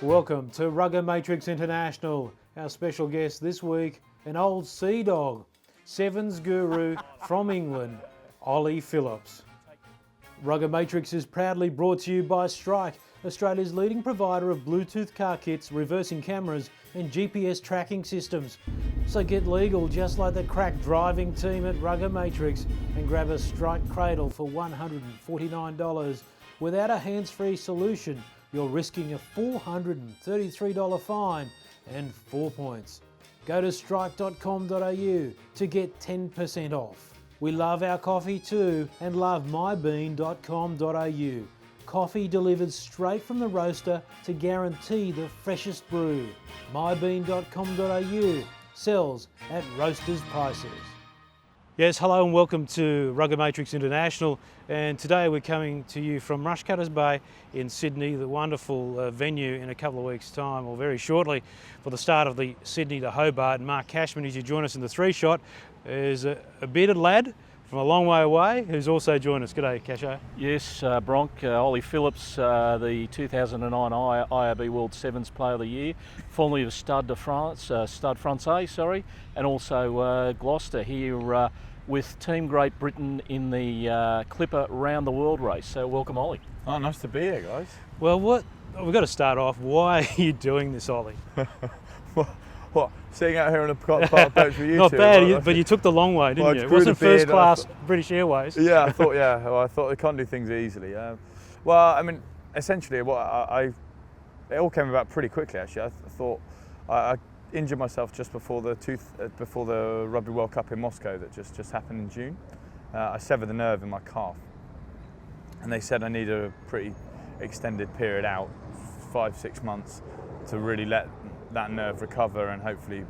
Welcome to RuggaMatrix International. Our special guest this week, an old sea dog, Sevens guru from England, Ollie Phillips. RuggaMatrix is proudly brought to you by Strike, Australia's leading provider of Bluetooth car kits, reversing cameras and GPS tracking systems. So get legal just like the crack driving team at RuggaMatrix and grab a Strike cradle for $149. Without a hands-free solution, you're risking a $433 fine and 4 points. Go to strike.com.au to get 10% off. We love our coffee too and love mybean.com.au. Coffee delivered straight from the roaster to guarantee the freshest brew. mybean.com.au sells at roasters prices. Yes, hello and welcome to RuggaMatrix International, and today we're coming to you from Rushcutters Bay in Sydney, the wonderful venue in a couple of weeks' time, or very shortly, for the start of the Sydney to Hobart. And Mark Cashman, as you join us in the three shot, is a bearded lad from a long way away who's also joined us. G'day, Casho. Yes, Bronk, Ollie Phillips, the 2009 IRB World Sevens Player of the Year, formerly of Stade Francais, and also Gloucester here with Team Great Britain in the Clipper Round the World race. So welcome, Ollie. Oh, nice to be here, guys. Well, we've got to start off. Why are you doing this, Ollie? What? Sitting out here on a boat with you Not two? bad, but you took the long way, didn't you? It wasn't first class British Airways. Yeah, I thought they can't do things easily. Well, I mean, essentially, it all came about pretty quickly. Actually, I thought I injured myself just before the Rugby World Cup in Moscow that just happened in June. I severed the nerve in my calf, and they said I needed a pretty extended period out, 5-6 months, to really let that nerve recover and hopefully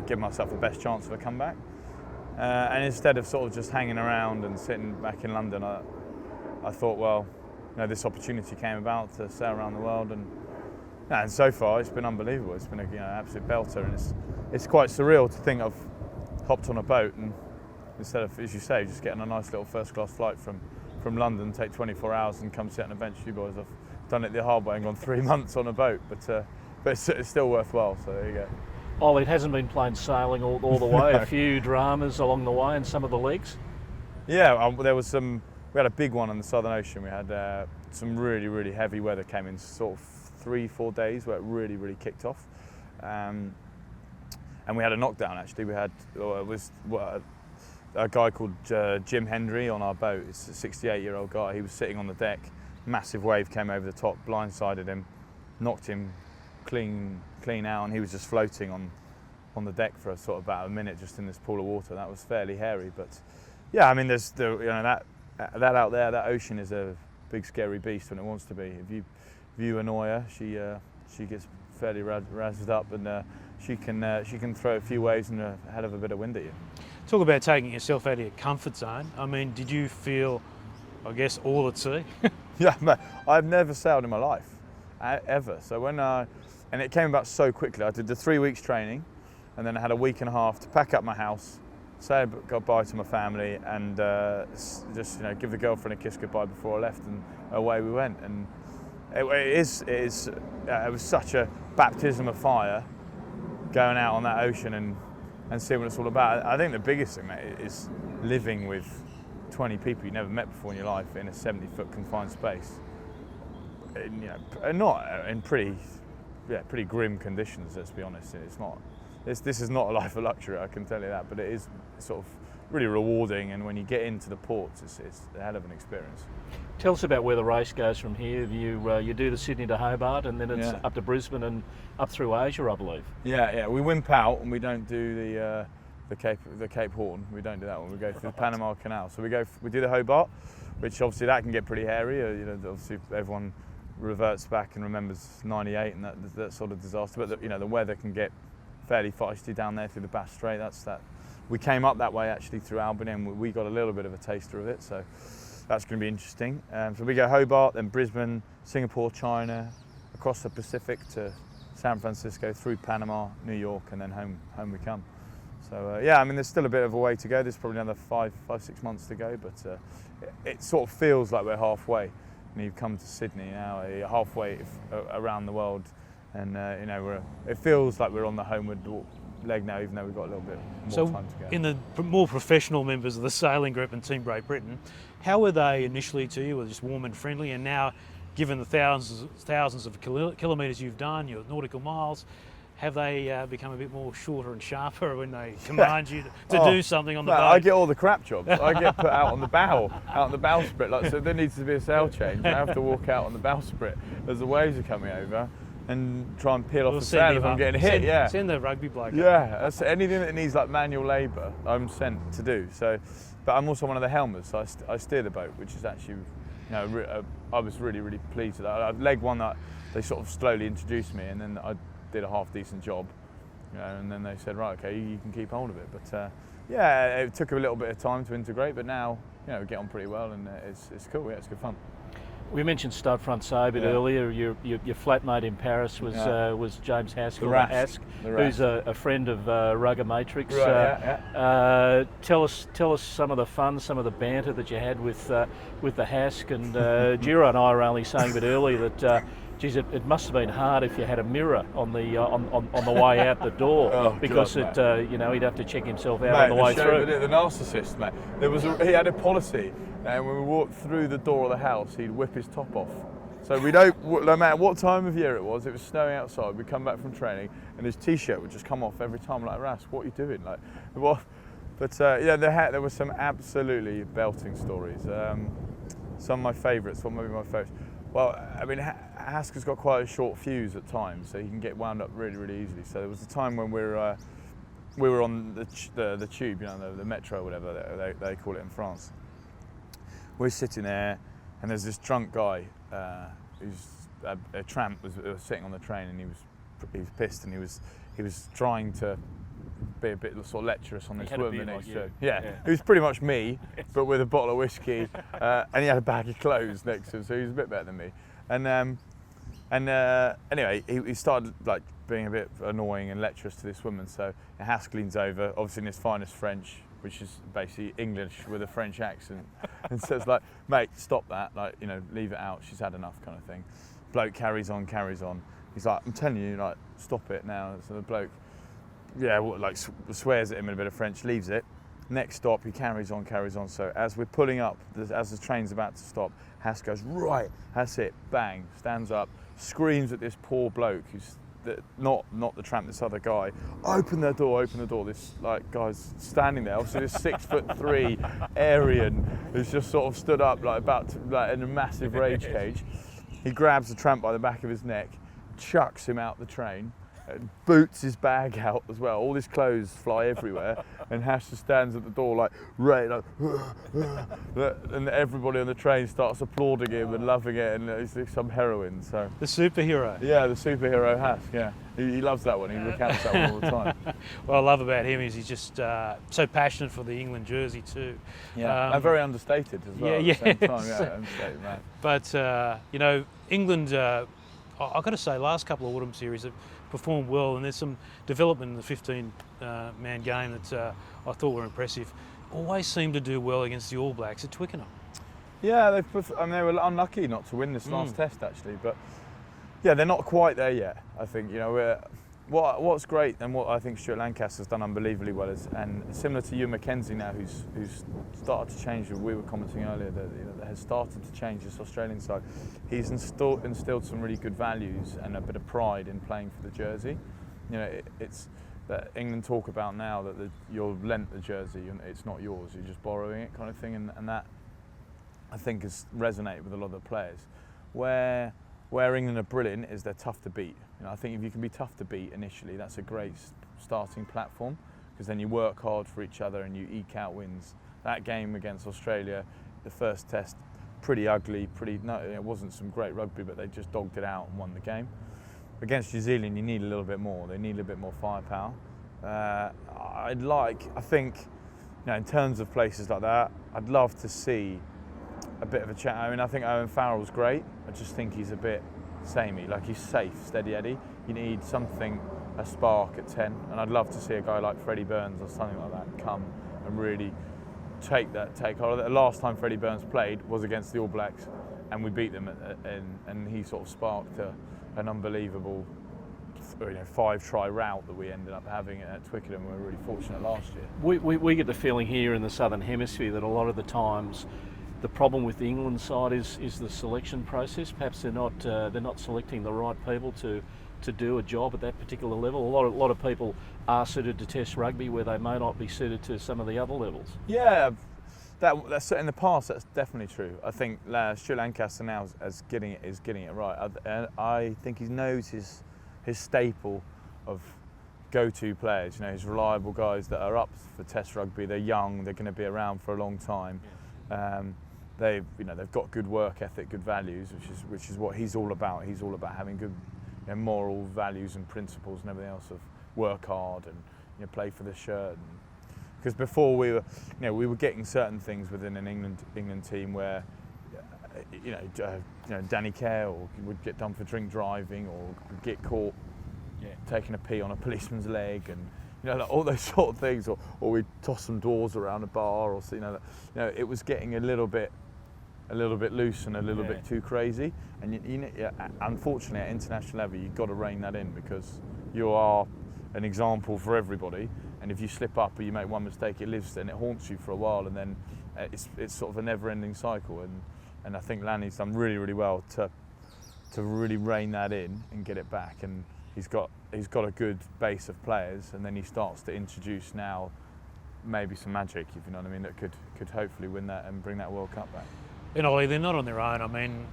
give myself the best chance of a comeback. And instead of sort of just hanging around and sitting back in London, I thought, well, this opportunity came about to sail around the world, and so far it's been unbelievable. It's been an absolute belter, and it's quite surreal to think I've hopped on a boat and instead of, as you say, just getting a nice little first-class flight from London, take 24 hours and come sit on a bench with you boys. I've done it the hard way and gone 3 months on a boat, but it's still worthwhile, so there you go. Ollie, it hasn't been plain sailing all the way. A few dramas along the way and some of the legs. Yeah, we had a big one in the Southern Ocean. We had some really, really heavy weather came in sort of 3-4 days where it really, really kicked off. And we had a knockdown actually. We had a guy called Jim Hendry on our boat. It's a 68-year-old guy. He was sitting on the deck. Massive wave came over the top, blindsided him, knocked him clean out, and he was just floating on the deck for sort of about a minute just in this pool of water. That was fairly hairy, but yeah, I mean, there's that out there, that ocean is a big scary beast when it wants to be. If you annoy her, she gets fairly razzed up, and she can throw a few waves and a hell of a bit of wind at you. Talk about taking yourself out of your comfort zone. I mean, did you feel, I guess, all at sea? Yeah, mate, I've never sailed in my life, ever. So and it came about so quickly. I did the 3 weeks training, and then I had a week and a half to pack up my house, say goodbye to my family, and just give the girlfriend a kiss goodbye before I left, and away we went. And it was such a baptism of fire going out on that ocean and seeing what it's all about. I think the biggest thing, mate, is living with 20 people you've never met before in your life in a 70-foot confined space. And not in pretty grim conditions. Let's be honest. This is not a life of luxury, I can tell you that. But it is sort of really rewarding, and when you get into the ports, it's a hell of an experience. Tell us about where the race goes from here. You do the Sydney to Hobart, and then it's up to Brisbane and up through Asia, I believe. Yeah. We wimp out, and we don't do the Cape Horn. We don't do that one. We go through the Panama Canal. So we do the Hobart, which obviously that can get pretty hairy. Obviously everyone reverts back and remembers '98 and that sort of disaster. But the weather can get fairly feisty down there through the Bass Strait. We came up that way actually through Albany, and we got a little bit of a taster of it. So that's going to be interesting. So we go Hobart, then Brisbane, Singapore, China, across the Pacific to San Francisco, through Panama, New York, and then home we come. So I mean, there's still a bit of a way to go. There's probably another 5-6 months to go, but it sort of feels like we're halfway. And you've come to Sydney now, you're halfway around the world and it feels like we're on the homeward leg now, even though we've got a little bit more time to go. In the more professional members of the sailing group and Team Great Britain, how were they initially to you? Were they just warm and friendly? And now, given the thousands of kilometres you've done, your nautical miles, have they become a bit more shorter and sharper when they command you to do something on the boat? I get all the crap jobs. I get put out on the bowsprit. Like, so there needs to be a sail change. I have to walk out on the bowsprit as the waves are coming over and try and peel off the sail if I'm getting hit. Send the rugby bloke. Yeah, that's anything that needs like manual labour, I'm sent to do. So, but I'm also one of the helmers, so I steer the boat, which is actually, I was really, really pleased with that. I legged one that they sort of slowly introduced me, and then I did a half decent job, and then they said, right, okay, you can keep hold of it. But yeah, it took a little bit of time to integrate, but now we get on pretty well, and it's cool. Yeah, it's good fun. We mentioned stud frontier a bit earlier. Your flatmate in Paris was James Haskell, who's a friend of RuggaMatrix. Right, Tell us some of the fun, some of the banter that you had with the Hask. And Giro and I were only saying a bit earlier that geez, it must have been hard if you had a mirror on the way out the door, because he'd have to check himself out on the way through. The narcissist, mate. He had a policy. And when we walked through the door of the house, he'd whip his top off. So no matter what time of year it was snowing outside, we'd come back from training and his t-shirt would just come off every time. Like, Ras, what are you doing? Like, what? But there were some absolutely belting stories. Some of my favourites, maybe my favourites. Well, I mean, Hask has got quite a short fuse at times, so he can get wound up really, really easily. So there was a time when we were on the tube, the metro, or whatever they call it in France. We're sitting there, and there's this drunk guy who's a tramp was sitting on the train, and he was pissed, and he was trying to be a bit sort of lecherous on this woman next to him. Yeah, it was pretty much me, but with a bottle of whiskey, and he had a bag of clothes next to him, so he was a bit better than me. And anyway, he started like being a bit annoying and lecherous to this woman. So Hask leans over, obviously in his finest French, which is basically English with a French accent, and says like, "Mate, stop that! Like, leave it out. She's had enough," kind of thing. Bloke carries on. He's like, "I'm telling you, like, stop it now." So the bloke, swears at him in a bit of French, leaves it. Next stop, he carries on. So as we're pulling up, as the train's about to stop, Hask goes, "Right, that's it." Bang, stands up, screams at this poor bloke who's not the tramp, this other guy. Open the door. This guy's standing there. Obviously, this 6'3" Aryan who's just sort of stood up in a massive rage cage. He grabs the tramp by the back of his neck, chucks him out the train, and boots his bag out as well. All his clothes fly everywhere, and Hash just stands at the door like, and everybody on the train starts applauding him and loving it, and he's like some heroine. So the superhero. Yeah, the superhero Hash. Yeah, he loves that one. He recounts that one all the time. What I love about him is he's just so passionate for the England jersey too. Yeah, and very understated as well. At the same time. Yeah, understated man. But England. I've got to say, last couple of autumn series have performed well, and there's some development in the 15-man game that I thought were impressive. Always seem to do well against the All Blacks at Twickenham. Yeah, they were unlucky not to win this last test actually, but yeah, they're not quite there yet. I think what's great and what I think Stuart Lancaster's done unbelievably well is, and similar to Hugh Mackenzie now, who's started to change. We were commenting earlier that has started to change this Australian side. He's instilled some really good values and a bit of pride in playing for the jersey. It's that England talk about now that you're lent the jersey, it's not yours. You're just borrowing it, kind of thing, and that I think has resonated with a lot of the players. Where England are brilliant is they're tough to beat. I think if you can be tough to beat initially, that's a great starting platform, because then you work hard for each other and you eke out wins. That game against Australia, the first test, pretty ugly, it wasn't some great rugby, but they just dogged it out and won the game. Against New Zealand, you need a little bit more. They need a little bit more firepower. I think, in terms of places like that, I'd love to see a bit of a chat. I mean, I think Owen Farrell's great. I just think he's a bit samey. Like, he's safe, steady Eddie. You need a spark at 10, and I'd love to see a guy like Freddie Burns or something like that come and really take hold of it. The last time Freddie Burns played was against the All Blacks, and we beat them, and he sort of sparked an unbelievable 5-try route that we ended up having at Twickenham. We were really fortunate last year. We get the feeling here in the Southern Hemisphere that a lot of the times the problem with the England side is the selection process. Perhaps they're not selecting the right people to do a job at that particular level. A lot of people are suited to Test rugby where they may not be suited to some of the other levels. Yeah, that's in the past. That's definitely true. I think Stuart Lancaster now is getting it right. I think he knows his staple of go-to players. His reliable guys that are up for Test rugby. They're young. They're going to be around for a long time. They've got good work ethic, good values, which is what he's all about. He's all about having good moral values and principles and everything else of work hard and play for the shirt. Because before we were getting certain things within an England team where Danny Care would get done for drink driving or would get caught taking a pee on a policeman's leg and all those sort of things, or we'd toss some doors around a bar, or it was getting a little bit loose and a little bit too crazy. And unfortunately, at international level, you've got to rein that in because you are an example for everybody. And if you slip up or you make one mistake, it lives and it haunts you for a while, and then it's sort of a never-ending cycle. And I think Lanny's done really, really well to really rein that in and get it back. And he's got a good base of players, and then he starts to introduce now maybe some magic, if you know what I mean, that could hopefully win that and bring that World Cup back. And Ollie, they're not on their own. I mean,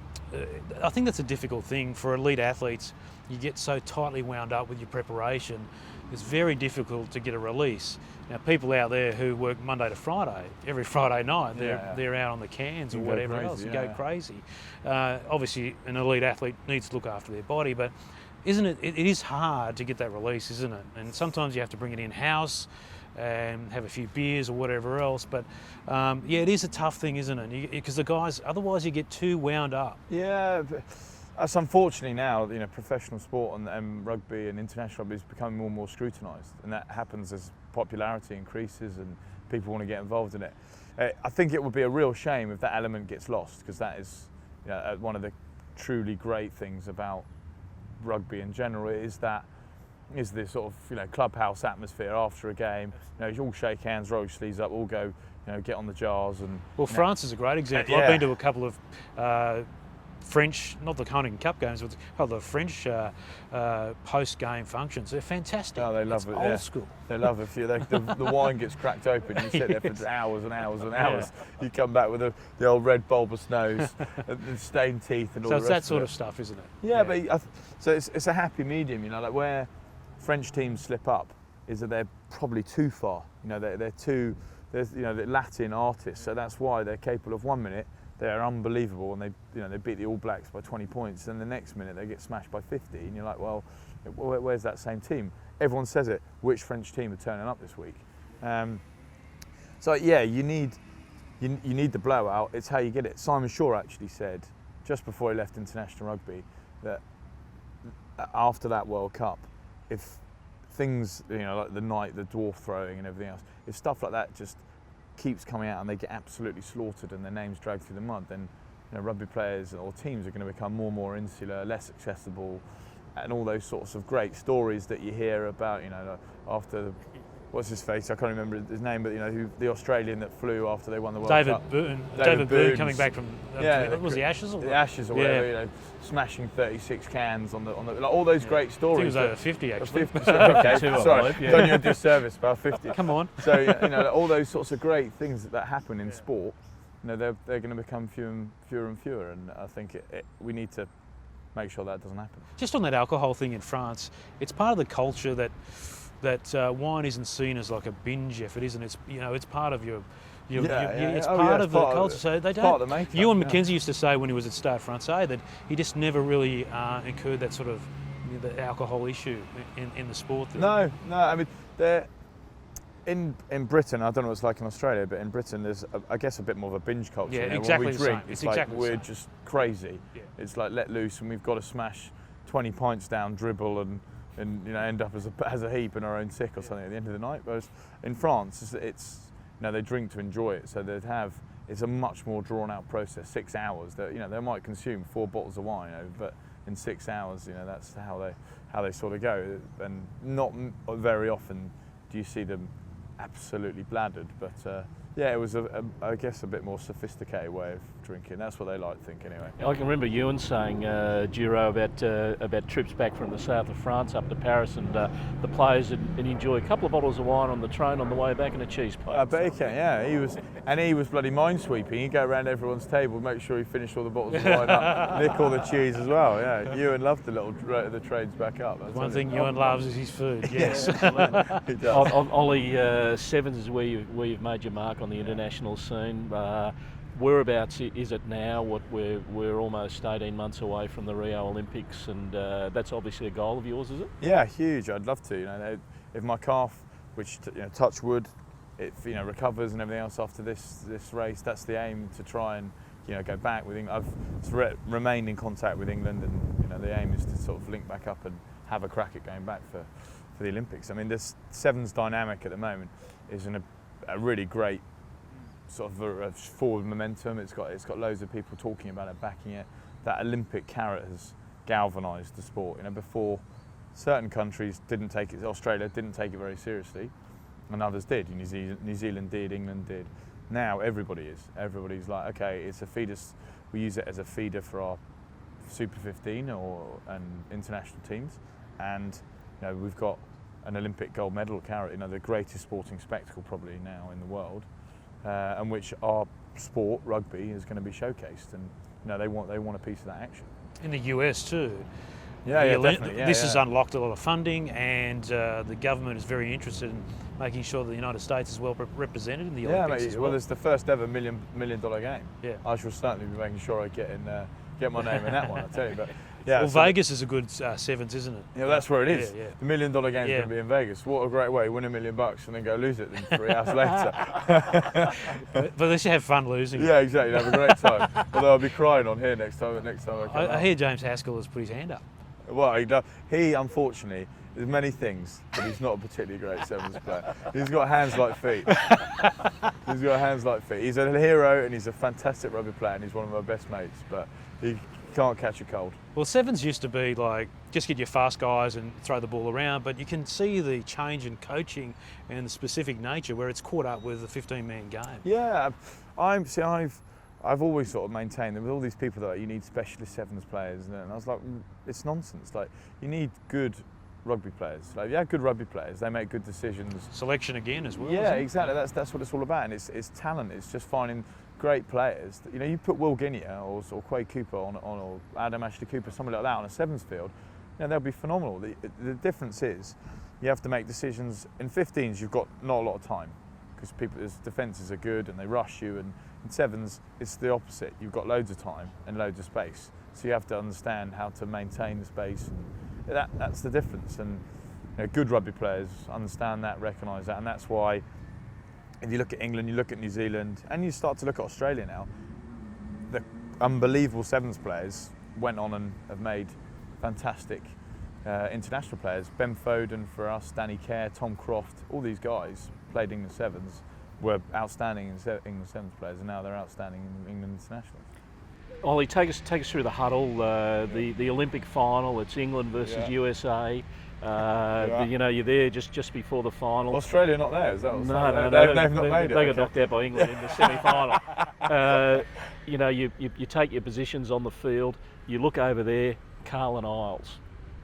I think that's a difficult thing for elite athletes. You get so tightly wound up with your preparation, it's very difficult to get a release. Now, people out there who work Monday to Friday, every Friday night, they're out on the cans or whatever else and go crazy. Obviously, an elite athlete needs to look after their body, but it is hard to get that release, isn't it? And sometimes you have to bring it in-house and have a few beers or whatever else. But it is a tough thing, isn't it? Because the guys, otherwise you get too wound up. Yeah, that's unfortunately now, professional sport and rugby and international rugby is becoming more and more scrutinised, and that happens as popularity increases and people want to get involved in it. I think it would be a real shame if that element gets lost, because that is one of the truly great things about rugby in general is this sort of clubhouse atmosphere after a game. You all shake hands, roll your sleeves up, all go get on the jars. And France is a great example. I've been to a couple of French, not the Heineken Cup games, but a couple of French post-game functions. They're fantastic. Oh, they love it. Old school. They love it. The wine gets cracked open. You sit there for hours and hours and hours. You come back with the old red bulbous nose, and stained teeth, and all. So the it's rest that sort of of stuff, isn't it? Yeah, but so it's a happy medium. Like where French teams slip up is that they're probably too far. They're the Latin artists, so that's why they're capable of 1 minute. They're unbelievable, and they beat the All Blacks by 20 points. And the next minute they get smashed by 50, and you're like, well, where's that same team? Everyone says it. Which French team are turning up this week? You need the blowout. It's how you get it. Simon Shaw actually said just before he left international rugby that after that World Cup, if things like the dwarf throwing and everything else, if stuff like that just keeps coming out and they get absolutely slaughtered and their names dragged through the mud, then rugby players or teams are going to become more and more insular, less accessible, and all those sorts of great stories that you hear about. After what's his face? I can't remember his name, but who the Australian that flew after they won the World Cup. David Boone coming back from was the Ashes or the Ashes or whatever. Smashing 36 cans on the all those great stories. I think it was over 50 actually. 50, okay, sorry, done you a disservice about 50. Come on. So all those sorts of great things that happen in sport, they're going to become fewer and fewer, and I think we need to make sure that doesn't happen. Just on that alcohol thing in France, it's part of the culture that wine isn't seen as like a binge effort, isn't it? It's part of it's part of the culture. So they don't. Ewan McKenzie used to say when he was at Stade Francais that he just never really incurred that sort of the alcohol issue in the sport. No. I mean, in Britain, I don't know what it's like in Australia, but in Britain there's I guess a bit more of a binge culture. Yeah, exactly. When we drink, it's like exactly we're just crazy. Yeah. It's like let loose, and we've got to smash 20 pints down, dribble, and end up as a heap in our own sick or something at the end of the night. Whereas in France, it's they drink to enjoy it, so it's a much more drawn out process. 6 hours. That they might consume 4 bottles of wine, but in 6 hours. You know, that's how they sort of go, and not very often do you see them absolutely bladdered. But yeah, it was I guess a bit more sophisticated way of drinking. That's what they like to think anyway. I can remember Ewan saying, Giro, about trips back from the south of France up to Paris, and the players would enjoy a couple of bottles of wine on the train on the way back and a cheese plate. I bet he can, yeah. He was bloody mind sweeping. He'd go around everyone's table, make sure he finished all the bottles of wine up, nick all the cheese as well. Yeah, Ewan loved the trains back up. That's One thing Ewan loves is his food. Yes, he does. Ollie, sevens is where you've made your mark on the international scene. Whereabouts is it now? We're almost 18 months away from the Rio Olympics, and that's obviously a goal of yours, is it? Yeah, huge. I'd love to. You know, if my calf, which touch wood, it recovers and everything else after this race, that's the aim, to try and go back with England. I've remained in contact with England, and the aim is to sort of link back up and have a crack at going back for the Olympics. I mean, this sevens dynamic at the moment is a really great sort of forward momentum. It's got loads of people talking about it, backing it. That Olympic carrot has galvanised the sport. Before, certain countries didn't take it. Australia didn't take it very seriously, and others did. New Zealand did, England did. Now everybody is. Everybody's like, okay, it's a feeder. We use it as a feeder for our Super 15 and international teams, and we've got an Olympic gold medal carrot. The greatest sporting spectacle probably now in the world. And which our sport, rugby, is going to be showcased, and they want a piece of that action. in the US too. Definitely. This has unlocked a lot of funding, and the government is very interested in making sure that the United States is well represented in the Olympics as well. Well, it's the first ever $1 million game. Yeah. I shall certainly be making sure I get my name in that one, I tell you. But yeah, well, Vegas is a good sevens, isn't it? Yeah, that's where it is. Yeah. The $1 million game is going to be in Vegas. What a great way, win $1 million and then go lose it then 3 hours later. But at least you have fun losing. Yeah, exactly. Have a great time. Although I'll be crying on here next time I come I out. hear James Haskell has put his hand up. Well, he unfortunately, there's many things, but he's not a particularly great sevens player. He's got hands like feet. He's a hero and he's a fantastic rugby player and he's one of my best mates, but he can't catch a cold. Well, sevens used to be like just get your fast guys and throw the ball around, but you can see the change in coaching and the specific nature where it's caught up with the 15-man game. Yeah, I've always sort of maintained that with all these people that you need specialist sevens players, and I was like, it's nonsense. Like, you need good rugby players. Like, if you have good rugby players, they make good decisions. Selection again as well. Yeah, exactly. That's what it's all about, and it's talent. It's just finding great players. You put Will Guinea or Quade Cooper on or Adam Ashley Cooper, somebody like that on a sevens field, they'll be phenomenal. The difference is you have to make decisions. In 15s, you've got not a lot of time because people's defences are good and they rush you, and in sevens, it's the opposite. You've got loads of time and loads of space, so you have to understand how to maintain the space, and that's the difference. And good rugby players understand that, recognise that, and that's why if you look at England, you look at New Zealand, and you start to look at Australia now, the unbelievable sevens players went on and have made fantastic international players. Ben Foden for us, Danny Kerr, Tom Croft, all these guys played England sevens, were outstanding England sevens players, and now they're outstanding in England internationals. Ollie, take us through the huddle, the Olympic final. It's England versus USA. You're there just before the final. Australia not there, is that what's No, they've not made it. They got knocked out by England in the semi-final. You take your positions on the field. You look over there, Carlin Isles.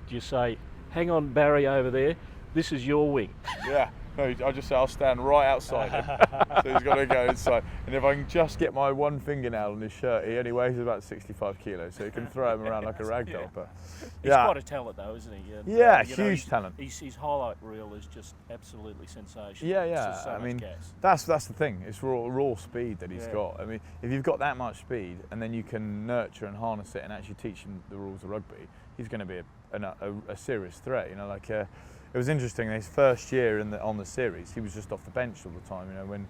Do you say, hang on, Barry, over there, this is your wing? Yeah. No, I just say I'll stand right outside him, so he's got to go inside. And if I can just get my one fingernail on his shirt, he only weighs about 65 kilos, so he can throw him around like a rag doll. But he's quite a talent, though, isn't he? And, yeah, huge talent. His highlight reel is just absolutely sensational. Yeah. So I mean, gas. that's the thing. It's raw speed that he's got. I mean, if you've got that much speed, and then you can nurture and harness it, and actually teach him the rules of rugby, he's going to be a serious threat. It was interesting. His first year on the series, he was just off the bench all the time. When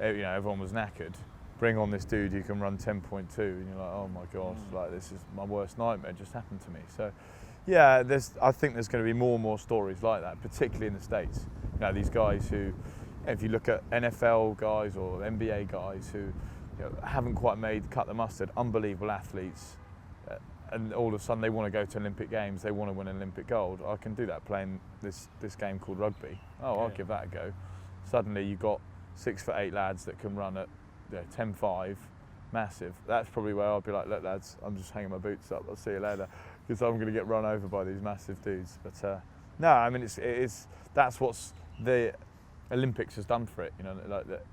everyone was knackered, bring on this dude who can run 10.2, and you're like, oh my gosh, like this is my worst nightmare just happened to me. So, yeah, I think there's going to be more and more stories like that, particularly in the States. These guys who, if you look at NFL guys or NBA guys who haven't quite cut the mustard, unbelievable athletes, and all of a sudden they want to go to Olympic Games, they want to win an Olympic gold. I can do that playing this game called rugby. I'll give that a go. Suddenly you've got 6'8" lads that can run at 10.5, massive. That's probably where I'll be like, look lads, I'm just hanging my boots up, I'll see you later, because I'm going to get run over by these massive dudes. But no, I mean that's what's the Olympics has done for it. You know, like that,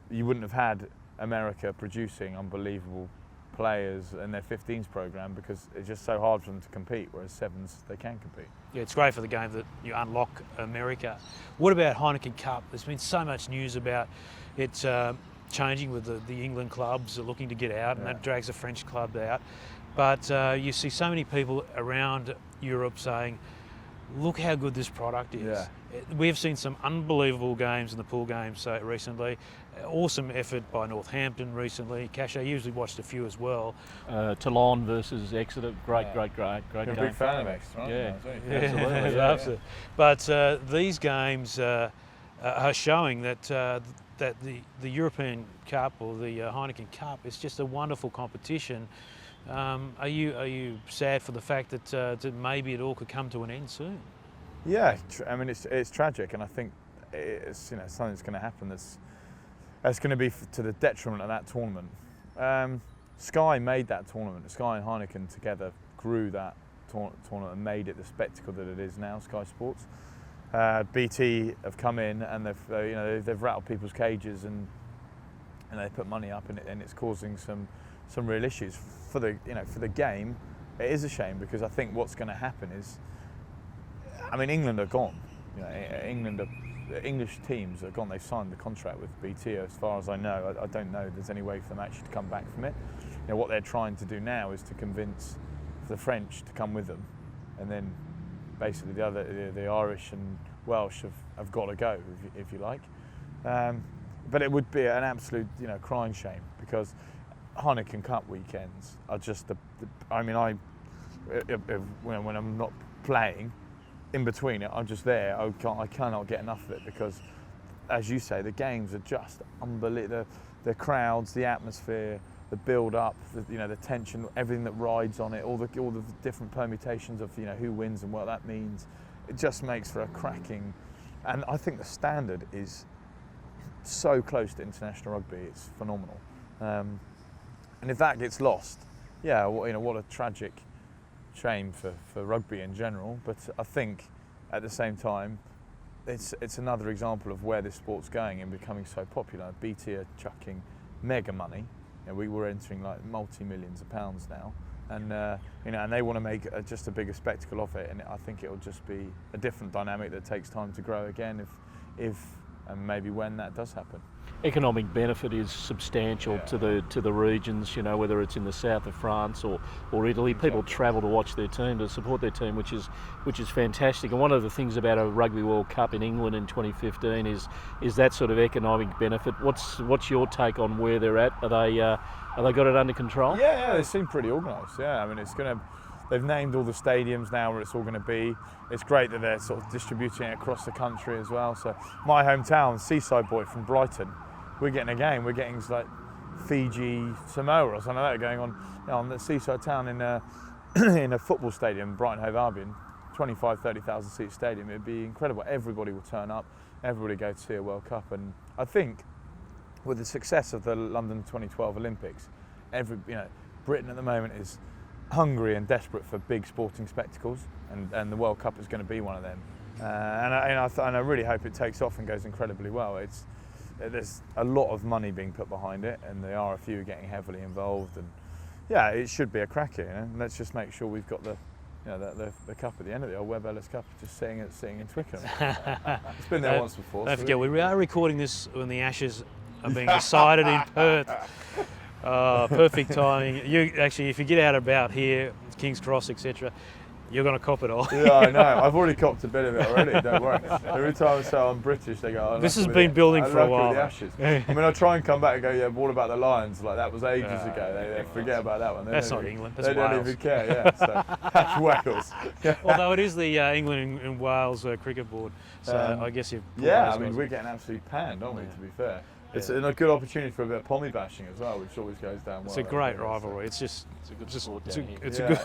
you wouldn't have had America producing unbelievable players in their 15s program because it's just so hard for them to compete, whereas 7s they can compete. Yeah, it's great for the game that you unlock America. What about Heineken Cup? There's been so much news about it changing with the England clubs looking to get out, and that drags the French club out. But you see so many people around Europe saying, look how good this product is. Yeah. We've seen some unbelievable games in the pool games recently. Awesome effort by Northampton recently. Cash, I usually watched a few as well. Toulon versus Exeter, great You're game. a big fan of Exeter, aren't Yeah, you? absolutely. Absolutely. But these games are showing that the European Cup or the Heineken Cup is just a wonderful competition. Are you sad for the fact that maybe it all could come to an end soon? Yeah, I mean it's tragic, and I think it's something that's going to happen that's going to be to the detriment of that tournament. Sky made that tournament. Sky and Heineken together grew that tournament and made it the spectacle that it is now. Sky Sports, BT have come in and they've rattled people's cages and they put money up in it, and it's causing some real issues for the game. It is a shame because I think what's going to happen is, I mean, England are gone. The English teams are gone. They've signed the contract with BT, as far as I know. I don't know if there's any way for them actually to come back from it. What they're trying to do now is to convince the French to come with them, and then basically the Irish and Welsh have got to go, if you like. But it would be an absolute crying shame because Heineken Cup weekends are just when I'm not playing, in between it, I'm just there. I cannot get enough of it because, as you say, the games are just unbelievable. The crowds, the atmosphere, the build-up, the tension, everything that rides on it, all the different permutations of who wins and what that means. It just makes for a cracking, and I think the standard is so close to international rugby. It's phenomenal, and if that gets lost, what a tragic shame for rugby in general. But I think at the same time it's another example of where this sport's going and becoming so popular. BT are chucking mega money. We were entering like multi-millions of pounds now, and and they want to make just a bigger spectacle of it, and I think it'll just be a different dynamic that takes time to grow again if and maybe when that does happen. Economic benefit is substantial to the regions, whether it's in the south of France or Italy. Exactly. People travel to watch their team, to support their team, which is fantastic. And one of the things about a Rugby World Cup in England in 2015 is that sort of economic benefit. What's your take on where they're at? Are they got it under control? Yeah, they seem pretty organised. Yeah, I mean they've named all the stadiums now where it's all going to be. It's great that they're sort of distributing it across the country as well. So my hometown, Seaside Boy from Brighton, we're getting a game. We're getting like Fiji, Samoa or something like that going on the seaside town in a football stadium, Brighton Hove Albion, 30,000 seat stadium. It'd be incredible. Everybody will turn up. Everybody go to see a World Cup. And I think with the success of the London 2012 Olympics, Britain at the moment is hungry and desperate for big sporting spectacles, and the World Cup is going to be one of them. And I really hope it takes off and goes incredibly well. There's a lot of money being put behind it, and there are a few getting heavily involved, and it should be a cracker. Let's just make sure we've got the cup at the end of the old Webb Ellis Cup, just sitting in Twickenham. It's been there once before. Don't forget, we are recording this when the Ashes are being decided in Perth. Perfect timing. If you get out about here, King's Cross, etc., you're going to cop it all. Yeah, I know. I've already copped a bit of it already, don't worry. Every time I say I'm British, they go, this has been building for a while. The Ashes. I mean, I try and come back and go, but what about the Lions? Like, that was ages ago. They forget about that one. That's not England, that's Wales. They don't even care, So, that's Wales. Although it is the England and Wales cricket board, so I guess you've... Yeah, I mean, we're getting absolutely panned, aren't we, to be fair? It's a good opportunity for a bit of pommy bashing as well, which always goes down well. It's a great rivalry. It's a good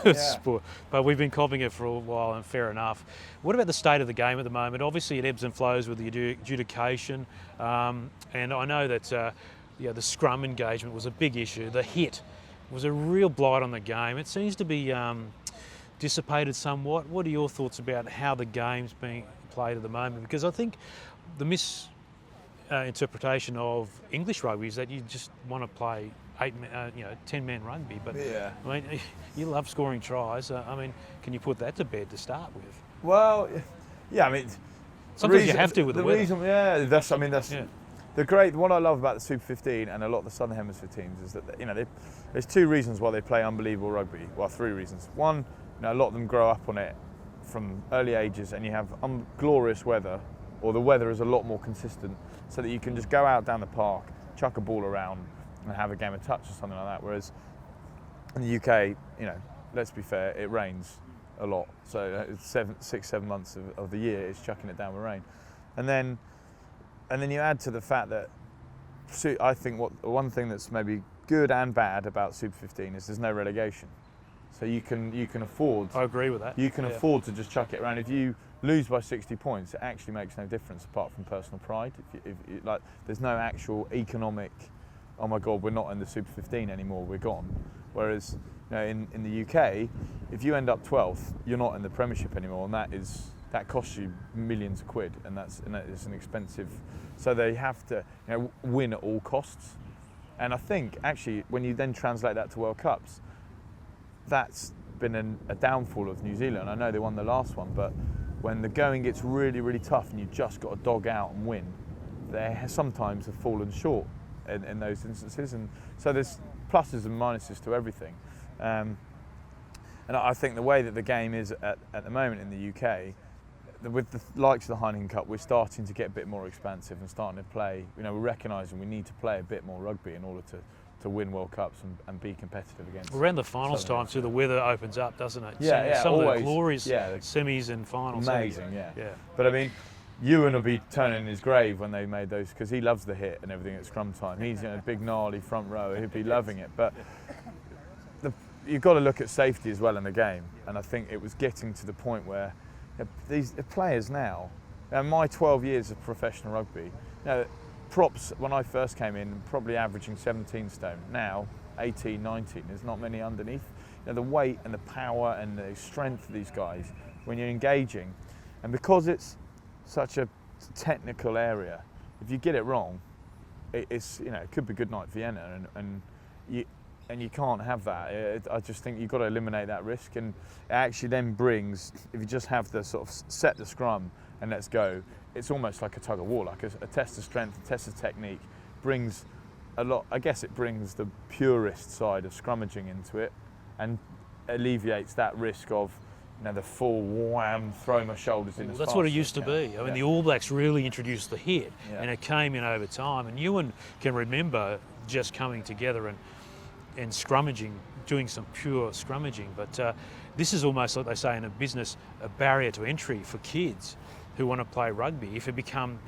Yeah. sport. But we've been copying it for a while, and fair enough. What about the state of the game at the moment? Obviously, it ebbs and flows with the adjudication, and I know that the scrum engagement was a big issue. The hit was a real blight on the game. It seems to be dissipated somewhat. What are your thoughts about how the game's being played at the moment? Because I think the interpretation of English rugby is that you just want to play 10-man rugby. But Yeah. I mean, you love scoring tries. I mean, can you put that to bed to start with? Well, yeah. I mean, Sometimes you have to with the weather. reason. Yeah, that's. The great. What I love about the Super 15 and a lot of the Southern Hemisphere teams is that there's two reasons why they play unbelievable rugby. Well, three reasons. One, a lot of them grow up on it from early ages, and you have glorious weather, or the weather is a lot more consistent, so that you can just go out down the park, chuck a ball around, and have a game of touch or something like that. Whereas in the UK, let's be fair, it rains a lot. So it's 6-7 months of the year it's chucking it down with rain, and then you add to the fact that I think one thing that's maybe good and bad about Super 15 is there's no relegation. So you can afford. I agree with that. You can afford to just chuck it around. If you lose by 60 points, it actually makes no difference apart from personal pride. If there's no actual economic. Oh my God, we're not in the Super 15 anymore. We're gone. Whereas in the UK, if you end up 12th, you're not in the Premiership anymore, and that costs you millions of quid, and that is an expensive. So they have to win at all costs. And I think actually when you then translate that to World Cups, that's been a downfall of New Zealand. I know they won the last one, but when the going gets really, really tough and you've just got to dog out and win, they sometimes have fallen short in those instances. And so there's pluses and minuses to everything. And I think the way that the game is at the moment in the UK, with the likes of the Heineken Cup, we're starting to get a bit more expansive and starting to play. We're recognising we need to play a bit more rugby in order to win World Cups and be competitive against. Around the finals time too, the weather opens up, doesn't it? Yeah, Some always. of the glorious semis and finals. Amazing, yeah. But I mean, Ewan will be turning in his grave when they made those, because he loves the hit and everything at scrum time. He's in a big gnarly front row. He'll be loving it. But you've got to look at safety as well in the game. And I think it was getting to the point where these players now, my 12 years of professional rugby, props when I first came in, probably averaging 17 stone. Now, 18, 19, there's not many underneath. The weight and the power and the strength of these guys when you're engaging, and because it's such a technical area, if you get it wrong, it could be good night Vienna, and you can't have that. I just think you've got to eliminate that risk, and it actually then brings, if you just have the sort of set the scrum and let's go, it's almost like a tug of war, like a test of strength, a test of technique, brings a lot. I guess it brings the purist side of scrummaging into it and alleviates that risk of the full wham, throw my shoulders in. That's what it used to be. I mean, the All Blacks really introduced the hit, and it came in over time. And Ewan can remember just coming together and scrummaging, doing some pure scrummaging. But this is almost, like they say in a business, a barrier to entry for kids who want to play rugby. If you become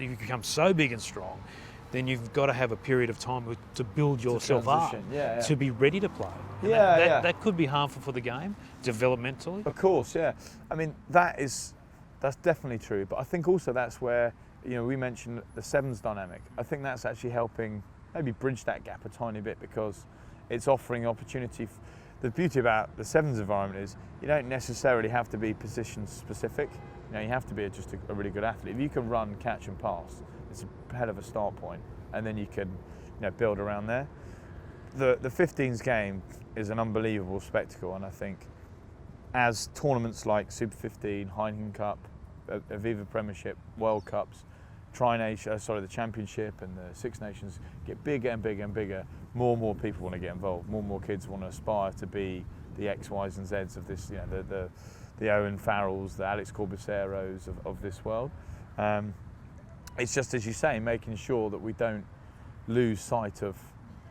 so big and strong, then you've got to have a period of time to build yourself up to be ready to play. And that could be harmful for the game, developmentally. Of course, yeah. I mean, that's definitely true. But I think also that's where, we mentioned the sevens dynamic. I think that's actually helping maybe bridge that gap a tiny bit, because it's offering opportunity. The beauty about the sevens environment is you don't necessarily have to be position specific. You have to be just a really good athlete. If you can run, catch and pass, it's a hell of a start point, and then you can build around there. The 15s game is an unbelievable spectacle, and I think as tournaments like Super 15, Heineken Cup, Aviva Premiership, World Cups, the Championship and the Six Nations get bigger and bigger and bigger, more and more people want to get involved. More and more kids want to aspire to be the X, Ys and Zs of this, the Owen Farrells, the Alex Corbuseros of this world. It's just, as you say, making sure that we don't lose sight of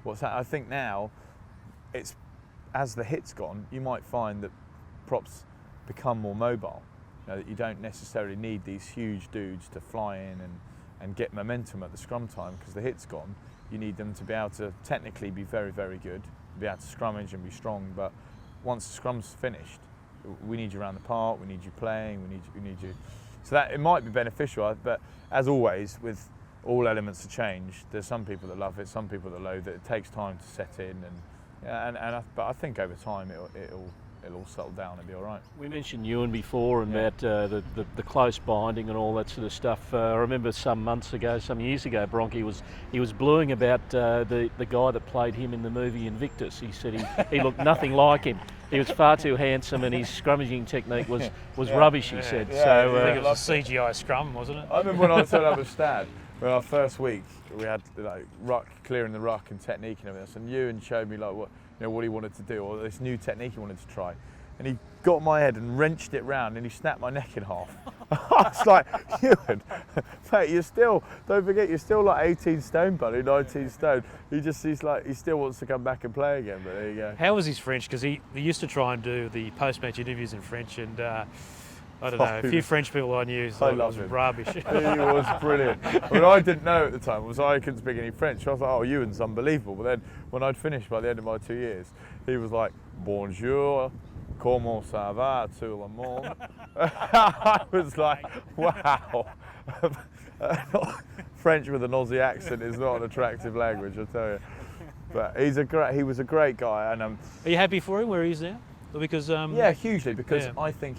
what's happening. I think now, it's as the hit's gone, you might find that props become more mobile. That you don't necessarily need these huge dudes to fly in and get momentum at the scrum time, because the hit's gone. you need them to be able to technically be very, very good, be able to scrummage and be strong. But once the scrum's finished, we need you around the park, we need you playing, we need you. So that it might be beneficial, but as always, with all elements of change, there's some people that love it, some people that loathe it. It takes time to set in, but I think over time it'll all settle down and be all right. We mentioned Ewan before and about the close binding and all that sort of stuff. I remember some years ago, Bronk, he was bluing about the guy that played him in the movie Invictus. He said he looked nothing like him. He was far too handsome and his scrummaging technique was rubbish, he said. Yeah, so I think it was a CGI scrum, wasn't it? I remember when I turned up at Stad, when our first week, we had like ruck, clearing the ruck and technique and everything. And Ewan showed me like what he wanted to do, or this new technique he wanted to try. And he got my head and wrenched it round and he snapped my neck in half. I was like, Ewan, mate, don't forget, you're still like 18 stone, buddy, 19 stone. He still wants to come back and play again, but there you go. How was his French? Because he used to try and do the post-match interviews in French, and I don't know, a few French people I knew thought it was rubbish. He was brilliant. What I didn't know at the time was I couldn't speak any French. I was like, oh, Ewan's unbelievable. But then when I'd finished by the end of my 2 years, he was like, bonjour, comment ça va, tout le monde? I was like, wow. French with an Aussie accent is not an attractive language, I tell you. But he was a great guy. And are you happy for him where he is now? Because yeah, hugely, because I think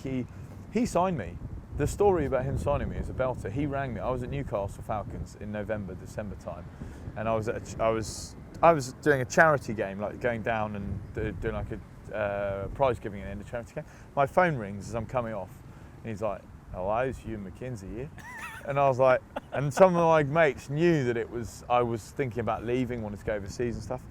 he signed me. The story about him signing me is a belter. He rang me. I was at Newcastle Falcons in November, December time, and I was doing a charity game, like going down and doing like a prize giving at the end of charity game. My phone rings as I'm coming off, and he's like, "Hello, it's Ewan McKenzie here," and I was like, and some of my mates knew that I was thinking about leaving, wanted to go overseas and stuff,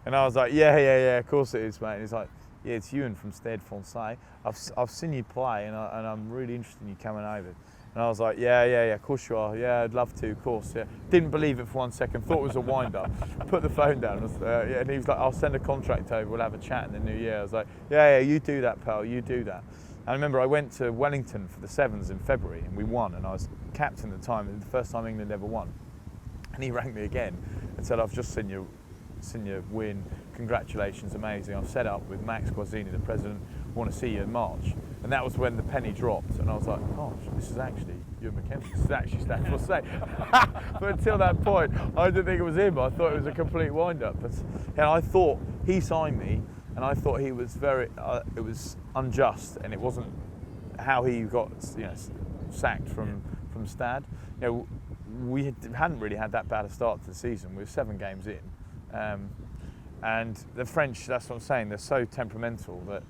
and I was like, yeah, of course it is, mate. And he's like, yeah, it's Ewan from Stade Francais. I've seen you play, and I'm really interested in you coming over. And I was like, yeah, of course you are. Yeah, I'd love to, of course. Yeah. Didn't believe it for 1 second. Thought it was a wind-up. Put the phone down. And he was like, I'll send a contract over. We'll have a chat in the new year. I was like, yeah, you do that, pal. You do that. And I remember I went to Wellington for the Sevens in February, and we won. And I was captain at the time. It was the first time England ever won. And he rang me again and said, I've just seen you win. Congratulations, amazing. I've set up with Max Guazzini, the president, want to see you in March. And that was when the penny dropped, and I was like, oh, this is actually Ewan McKenzie. This is actually Stade Francais. But until that point, I didn't think it was him. I thought it was a complete wind-up. But I thought he signed me, and I thought he was it was unjust, and it wasn't how he got sacked from Stade. We hadn't really had that bad a start to the season. We were 7 games in. And the French, that's what I'm saying, they're so temperamental that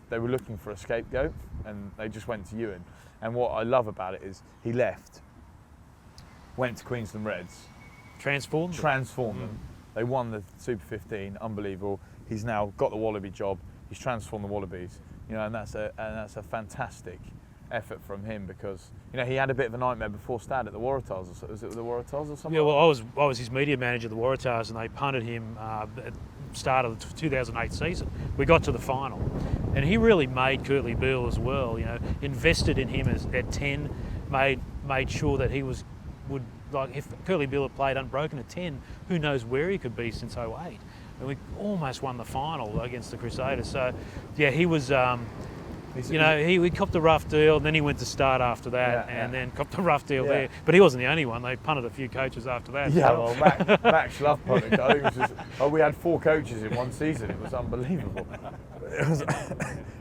they were looking for a scapegoat, and they just went to Ewan. And what I love about it is he left, went to Queensland Reds, transformed them. They won the Super 15, unbelievable. He's now got the Wallaby job. He's transformed the Wallabies, and that's a fantastic effort from him, because he had a bit of a nightmare before Stade at the Waratahs. Was it the Waratahs or something? Yeah, well, I was his media manager at the Waratahs, and they punted him at the start of the 2008 season. We got to the final, and he really made Curtly Beale as well. Invested in him at 10, made sure that he would if Curtly Beale had played unbroken at 10, who knows where he could be since 08. And we almost won the final against the Crusaders. So yeah, he was. He copped a rough deal, and then he went to start after that, and then copped a rough deal there. But he wasn't the only one. They punted a few coaches after that. Yeah, well, Max loved punting. I think it was just, we had 4 coaches in one season. It was unbelievable. It was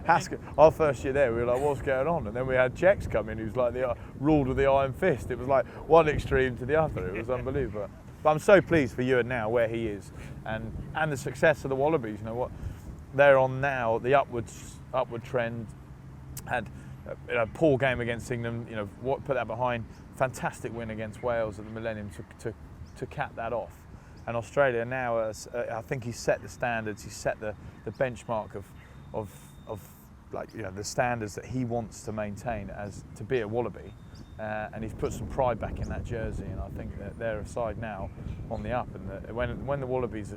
Haskell. Our first year there, we were like, what's going on? And then we had Czechs come in, who's like ruled with the iron fist. It was like one extreme to the other. It was unbelievable. But I'm so pleased for Ewan now, where he is, and the success of the Wallabies. What they're on now, the upward trend. Had a poor game against England, put that behind. Fantastic win against Wales at the Millennium to cap that off. And Australia now, I think he's set the standards. He's set the benchmark of the standards that he wants to maintain as to be a Wallaby. And he's put some pride back in that jersey. And I think that they're a side now on the up. And when the Wallabies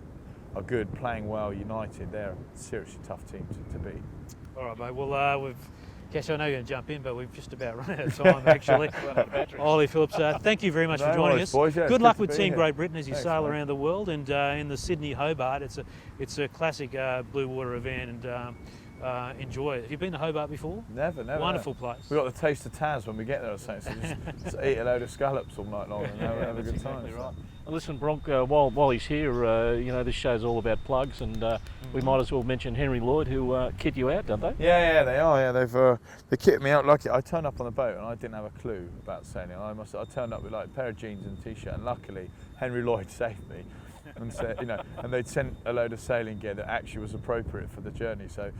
are good, playing well, united, they're a seriously tough team to beat. All right, mate. Well, we've Cash, I know you're going to jump in, but we've just about run out of time, actually. Ollie Phillips, thank you very much for joining us. Boys, yeah, good luck with to be Team here. Great Britain as you Thanks, sail mate. around the world, and in the Sydney Hobart. It's a classic blue water event, and enjoy it. Have you been to Hobart before? Never. Wonderful place. We got the taste of Taz when we get there or something, so just eat a load of scallops all night long and have a good time. Exactly right. Listen, Bronk, while he's here, this show's all about plugs, and we might as well mention Henry Lloyd, who kit you out, don't they? Yeah, they are. Yeah, they kitted me out lucky. I turned up on the boat and I didn't have a clue about sailing. I turned up with like a pair of jeans and a t-shirt, and luckily Henry Lloyd saved me, and said, and they'd sent a load of sailing gear that actually was appropriate for the journey. So,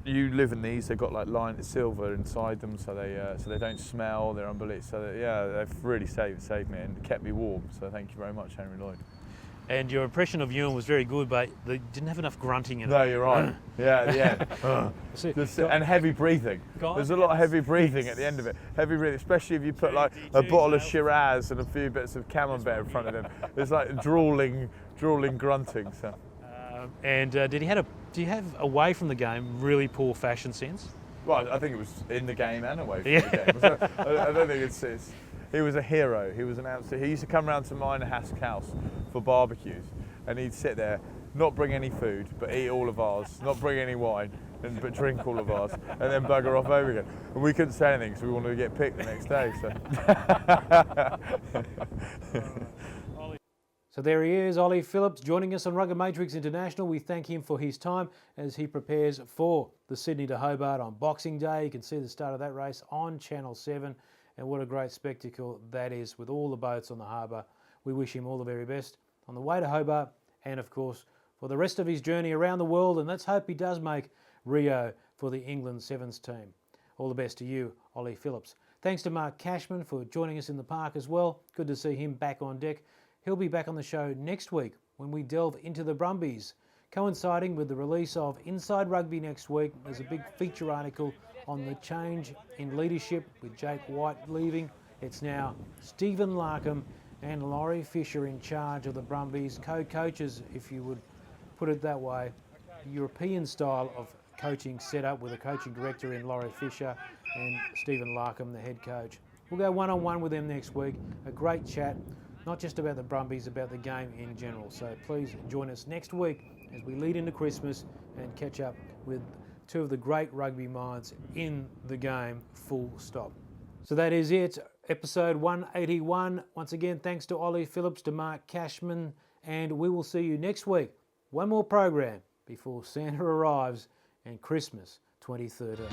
you live in these. They've got like lined silver inside them, so they don't smell. They're unbelievable. So they've really saved me and kept me warm. So thank you very much, Henry Lloyd. And your impression of Ewan was very good, but they didn't have enough grunting in it. No, you're right. Yeah, at the end. And heavy breathing. There's a lot of heavy breathing at the end of it. Heavy breathing, especially if you put like a bottle of Shiraz and a few bits of Camembert in front of him. It's like drooling grunting. So. And did he have away from the game really poor fashion sense? Well, I think it was in the game and away from the game. So I don't think it's. He was a hero. He was an absolute. He used to come round to mine Hask house for barbecues, and he'd sit there, not bring any food, but eat all of ours, not bring any wine, but drink all of ours, and then bugger off over again. And we couldn't say anything because we wanted to get picked the next day. So. So there he is, Ollie Phillips, joining us on RuggaMatrix International. We thank him for his time as he prepares for the Sydney to Hobart on Boxing Day. You can see the start of that race on Channel 7, and what a great spectacle that is with all the boats on the harbour. We wish him all the very best on the way to Hobart, and of course for the rest of his journey around the world, and let's hope he does make Rio for the England Sevens team. All the best to you, Ollie Phillips. Thanks to Mark Cashman for joining us in the park as well. Good to see him back on deck. He'll be back on the show next week when we delve into the Brumbies. Coinciding with the release of Inside Rugby next week, there's a big feature article on the change in leadership with Jake White leaving. It's now Stephen Larkham and Laurie Fisher in charge of the Brumbies, co-coaches, if you would put it that way. European style of coaching setup with a coaching director in Laurie Fisher and Stephen Larkham, the head coach. We'll go one-on-one with them next week. A great chat. Not just about the Brumbies, about the game in general. So please join us next week as we lead into Christmas and catch up with two of the great rugby minds in the game, full stop. So that is it, episode 181. Once again, thanks to Ollie Phillips, to Mark Cashman, and we will see you next week. One more program before Santa arrives and Christmas 2013.